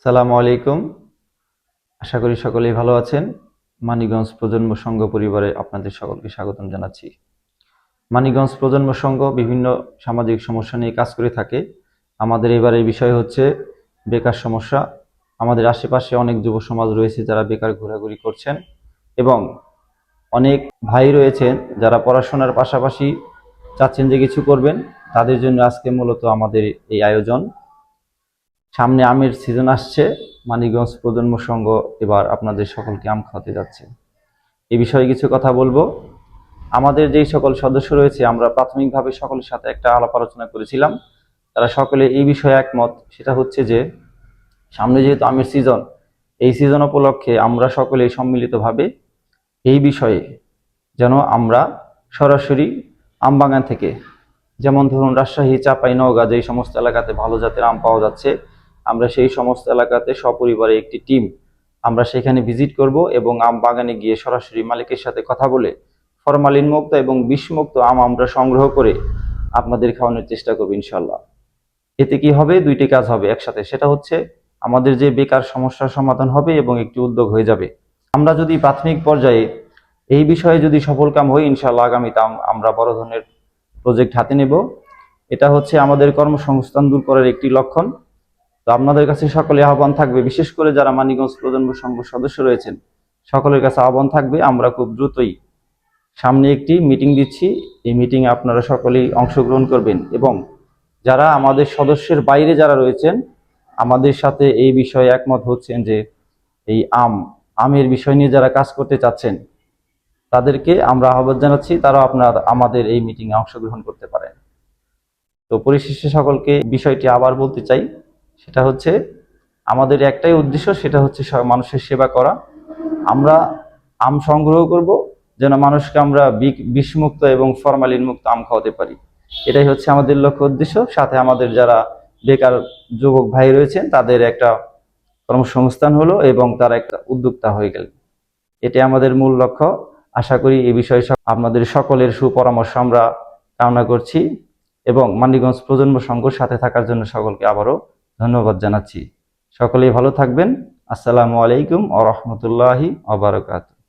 সালামু আলাইকুম। আশা করি সকলেই ভালো আছেন। মানিকগঞ্জ প্রজন্ম সংঘ পরিবারে আপনাদের সকলকে স্বাগতম জানাচ্ছি। মানিকগঞ্জ প্রজন্ম সংঘ বিভিন্ন সামাজিক সমস্যা নিয়ে কাজ করে থাকে। আমাদের এবারের বিষয় হচ্ছে বেকার সমস্যা। আমাদের আশেপাশে অনেক যুব সমাজ রয়েছে যারা বেকার ঘোরাঘুরি করছেন এবং অনেক ভাই রয়েছেন যারা পড়াশোনার পাশাপাশি চাচ্ছেন যে কিছু করবেন। তাদের জন্য আজকে মূলত আমাদের এই আয়োজন। সামনে আমের সিজন আসছে। মানিকগঞ্জ প্রজন্ম সংঘ এবার আপনাদের সকলকে আম খাওয়াতে যাচ্ছে। এই বিষয়ে কিছু কথা বলবো। আমাদের যেই সকল সদস্য রয়েছে আমরা প্রাথমিকভাবে সকলের সাথে একটা আলাপ আলোচনা করেছিলাম। তারা সকলে এই বিষয়ে একমত, সেটা হচ্ছে যে সামনে যেহেতু আমের সিজন, এই সিজন উপলক্ষে আমরা সকলে সম্মিলিতভাবে এই বিষয়ে যেন আমরা সরাসরি আম বাগান থেকে, যেমন ধরুন রাজশাহী, চাঁপাই, নওগাঁ যেই সমস্ত এলাকাতে ভালো জাতের আম পাওয়া যাচ্ছে, আমরা সেই সমস্ত এলাকাতে সপরিবারে একটি টিম আমরা সেখানে ভিজিট করব এবং আম বাগানে গিয়ে সরাসরি মালিকের সাথে কথা বলে ফরমালিন মুক্ত এবং বিষমুক্ত আম আমরা সংগ্রহ করে আপনাদের খাওয়ানোর চেষ্টা করব ইনশাল্লাহ। এতে কি হবে? দুইটি কাজ হবে একসাথে। সেটা হচ্ছে আমাদের যে বেকার সমস্যার সমাধান হবে এবং একটি উদ্যোগ হয়ে যাবে। আমরা যদি প্রাথমিক পর্যায়ে এই বিষয়ে যদি সফলকাম হই, ইনশাল্লাহ আগামীতে আমরা বড় ধরনের প্রজেক্ট হাতে নেব। এটা হচ্ছে আমাদের কর্মসংস্থান দূর করার একটি লক্ষণ। তো আপনাদের কাছে সকলে আহ্বান থাকবে, বিশেষ করে যারা মানিকগঞ্জ প্রজন্ম সংঘ সদস্য রয়েছেন সকলের কাছে আহ্বান থাকবে, আমরা খুব দ্রুতই সামনে একটি মিটিং দিচ্ছি। এই মিটিংয়ে আপনারা সকলেই অংশগ্রহণ করবেন এবং যারা আমাদের সদস্যের বাইরে যারা রয়েছেন আমাদের সাথে এই বিষয়ে একমত হচ্ছেন যে এই আমের বিষয় নিয়ে যারা কাজ করতে চাচ্ছেন তাদেরকে আমরা আহ্বান জানাচ্ছি, তারা আমাদের এই মিটিংয়ে অংশগ্রহণ করতে পারেন। তো পরিশেষে সকলকে বিষয়টি আবার বলতে চাই, সেটা হচ্ছে আমাদের একটাই উদ্দেশ্য, সেটা হচ্ছে মানুষের সেবা করা। আমরা আম সংগ্রহ করব যেন মানুষকে আমরা বিষমুক্ত এবং ফরমালিন মুক্ত আম খাওয়াতে পারি। এটাই হচ্ছে আমাদের লক্ষ্য উদ্দেশ্য। সাথে আমাদের যারা বেকার যুবক ভাই রয়েছেন তাদের একটা কর্মসংস্থান হলো এবং তারা একটা উদ্যোক্তা হয়ে গেল। এটাই আমাদের মূল লক্ষ্য। আশা করি এই বিষয়ে আপনাদের সকলের সুপরামর্শ আমরা কামনা করছি এবং মানিকগঞ্জ প্রজন্ম সংঘর সাথে থাকার জন্য সকলকে আবারও ধন্যবাদ জানাচ্ছি। সকলেই ভালো থাকবেন। আসসালামু আলাইকুম ওয়া রাহমাতুল্লাহি ওয়া বারাকাতুহু।